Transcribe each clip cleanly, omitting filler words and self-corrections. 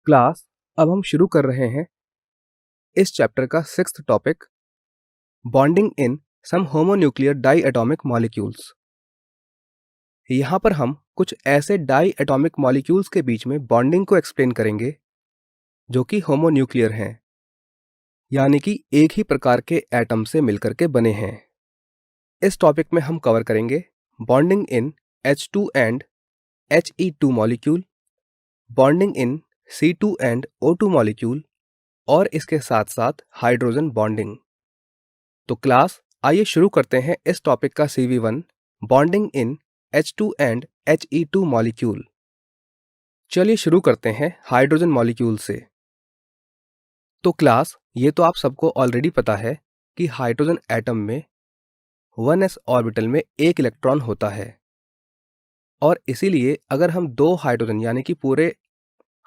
Class अब हम शुरू कर रहे हैं इस चैप्टर का 6th topic, bonding in some homonuclear diatomic molecules. यहाँ पर हम कुछ ऐसे डाई एटॉमिक मॉलिक्यूल्स के बीच में बॉन्डिंग को एक्सप्लेन करेंगे जो कि होमोन्यूक्लियर हैं, यानी कि एक ही प्रकार के एटम से मिलकर के बने हैं। इस टॉपिक में हम कवर करेंगे bonding in H2 and He2 molecule, bonding in C2 and O2 molecule और इसके साथ साथ हाइड्रोजन बॉन्डिंग। तो क्लास आइए शुरू करते हैं इस टॉपिक का CV1, bonding in H2 and He2 molecule. चलिए शुरू करते हैं हाइड्रोजन मॉलिक्यूल से। तो क्लास ये तो आप सबको ऑलरेडी पता है कि हाइड्रोजन एटम में 1s ऑर्बिटल में एक इलेक्ट्रॉन होता है, और इसीलिए अगर हम दो हाइड्रोजन यानी कि पूरे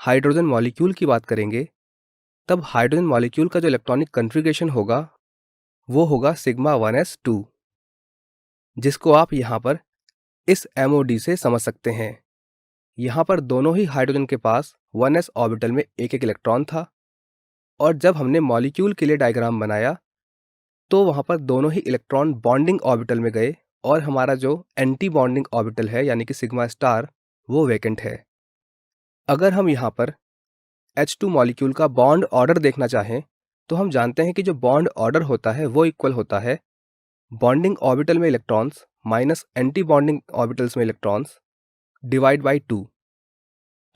हाइड्रोजन मॉलिक्यूल की बात करेंगे, तब हाइड्रोजन मॉलिक्यूल का जो इलेक्ट्रॉनिक कन्फिग्रेशन होगा वो होगा सिग्मा 1s2, जिसको आप यहाँ पर इस MOD से समझ सकते हैं। यहाँ पर दोनों ही हाइड्रोजन के पास 1s ऑर्बिटल में एक एक इलेक्ट्रॉन था, और जब हमने मॉलिक्यूल के लिए डायग्राम बनाया तो वहाँ पर दोनों ही इलेक्ट्रॉन बॉन्डिंग ऑर्बिटल में गए, और हमारा जो एंटी बॉन्डिंग ऑर्बिटल है यानी कि सिग्मा स्टार वो वैकेंट है। अगर हम यहाँ पर H2 मॉलिक्यूल का बॉन्ड ऑर्डर देखना चाहें तो हम जानते हैं कि जो बॉन्ड ऑर्डर होता है वो इक्वल होता है बॉन्डिंग ऑर्बिटल में electrons minus anti bonding orbitals में इलेक्ट्रॉन्स डिवाइड बाई 2।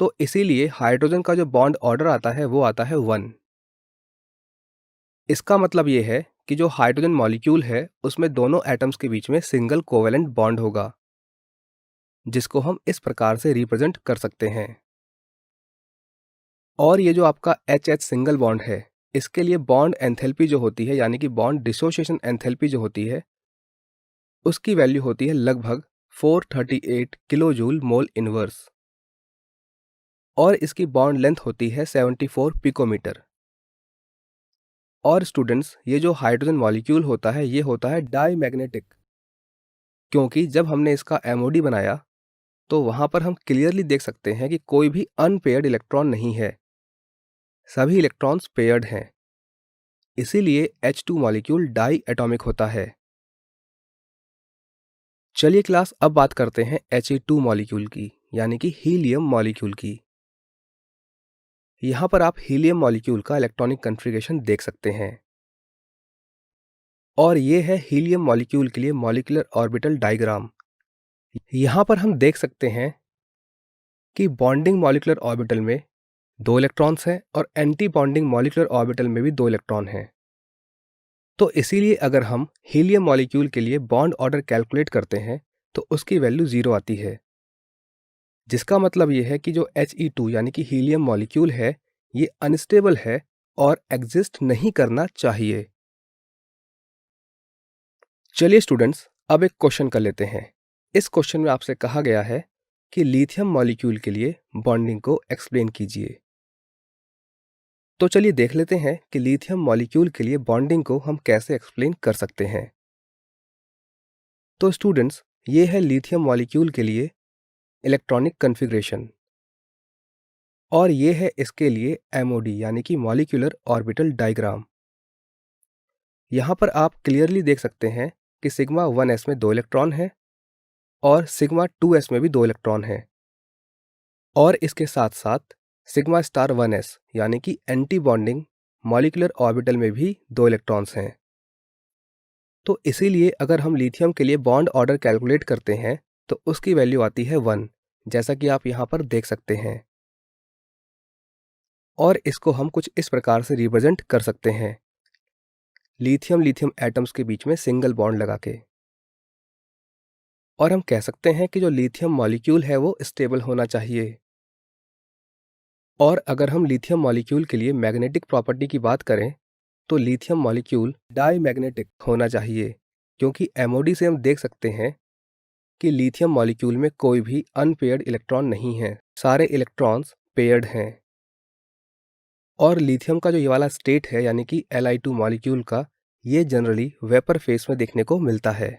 तो इसीलिए हाइड्रोजन का जो बॉन्ड ऑर्डर आता है वो आता है 1। इसका मतलब ये है कि जो हाइड्रोजन मॉलिक्यूल है उसमें दोनों एटम्स के बीच में सिंगल कोवेलेंट बॉन्ड होगा, जिसको हम इस प्रकार से रिप्रेजेंट कर सकते हैं। और ये जो आपका HH सिंगल बॉन्ड है, इसके लिए बॉन्ड एंथैल्पी जो होती है यानी कि बॉन्ड डिसोसिएशन एंथैल्पी जो होती है उसकी वैल्यू होती है लगभग 438 किलो जूल मोल इनवर्स, और इसकी बॉन्ड लेंथ होती है 74 पिकोमीटर। और स्टूडेंट्स, ये जो हाइड्रोजन मॉलिक्यूल होता है ये होता है डाईमैग्नेटिक, क्योंकि जब हमने इसका MOD बनाया तो वहाँ पर हम क्लियरली देख सकते हैं कि कोई भी अनपेयर्ड इलेक्ट्रॉन नहीं है, सभी इलेक्ट्रॉन्स पेयर्ड हैं। इसीलिए H2 मॉलिक्यूल डाई एटॉमिक होता है। चलिए क्लास अब बात करते हैं He2 मॉलिक्यूल की, यानी कि हीलियम मॉलिक्यूल की। यहाँ पर आप हीलियम मॉलिक्यूल का इलेक्ट्रॉनिक कन्फिग्रेशन देख सकते हैं, और ये है हीलियम मॉलिक्यूल के लिए मॉलिक्यूलर ऑर्बिटल डायग्राम। यहाँ पर हम देख सकते हैं कि बॉन्डिंग मॉलिक्यूलर ऑर्बिटल में 2 इलेक्ट्रॉन्स हैं और एंटी बॉन्डिंग मॉलिक्यूलर ऑर्बिटल में भी 2 इलेक्ट्रॉन हैं। तो इसीलिए अगर हम हीलियम मॉलिक्यूल के लिए बॉन्ड ऑर्डर कैलकुलेट करते हैं तो उसकी वैल्यू 0 आती है, जिसका मतलब ये है कि जो He2 यानी कि हीलियम मॉलिक्यूल है ये अनस्टेबल है और एग्जिस्ट नहीं करना चाहिए। चलिए स्टूडेंट्स, अब एक क्वेश्चन कर लेते हैं। इस क्वेश्चन में आपसे कहा गया है कि लिथियम मॉलिक्यूल के लिए बॉन्डिंग को एक्सप्लेन कीजिए। तो चलिए देख लेते हैं कि लिथियम मॉलिक्यूल के लिए बॉन्डिंग को हम कैसे एक्सप्लेन कर सकते हैं। तो स्टूडेंट्स, ये है लिथियम मॉलिक्यूल के लिए इलेक्ट्रॉनिक कन्फिग्रेशन, और ये है इसके लिए MOD यानी कि मॉलिक्यूलर ऑर्बिटल डायग्राम। यहाँ पर आप क्लियरली देख सकते हैं कि सिग्मा 1s में 2 इलेक्ट्रॉन हैं और सिग्मा 2s में भी 2 इलेक्ट्रॉन हैं, और इसके साथ साथ सिग्मा स्टार 1s यानी कि एंटी बॉन्डिंग मॉलिक्यूलर ऑर्बिटल में भी 2 इलेक्ट्रॉन्स हैं। तो इसीलिए अगर हम लिथियम के लिए बॉन्ड ऑर्डर कैलकुलेट करते हैं तो उसकी वैल्यू आती है 1, जैसा कि आप यहाँ पर देख सकते हैं। और इसको हम कुछ इस प्रकार से रिप्रेजेंट कर सकते हैं, लिथियम लिथियम एटम्स के बीच में सिंगल बॉन्ड लगा के। और हम कह सकते हैं कि जो लिथियम मॉलिक्यूल है वो स्टेबल होना चाहिए। और अगर हम लिथियम मॉलिक्यूल के लिए मैग्नेटिक प्रॉपर्टी की बात करें तो लिथियम मॉलिक्यूल डाईमैग्नेटिक होना चाहिए, क्योंकि MOD से हम देख सकते हैं कि लिथियम मॉलिक्यूल में कोई भी अनपेयर्ड इलेक्ट्रॉन नहीं है, सारे इलेक्ट्रॉन्स पेयर्ड हैं। और लिथियम का जो ये वाला स्टेट है यानी कि Li2 मॉलिक्यूल का, ये जनरली वेपर फेस में देखने को मिलता है।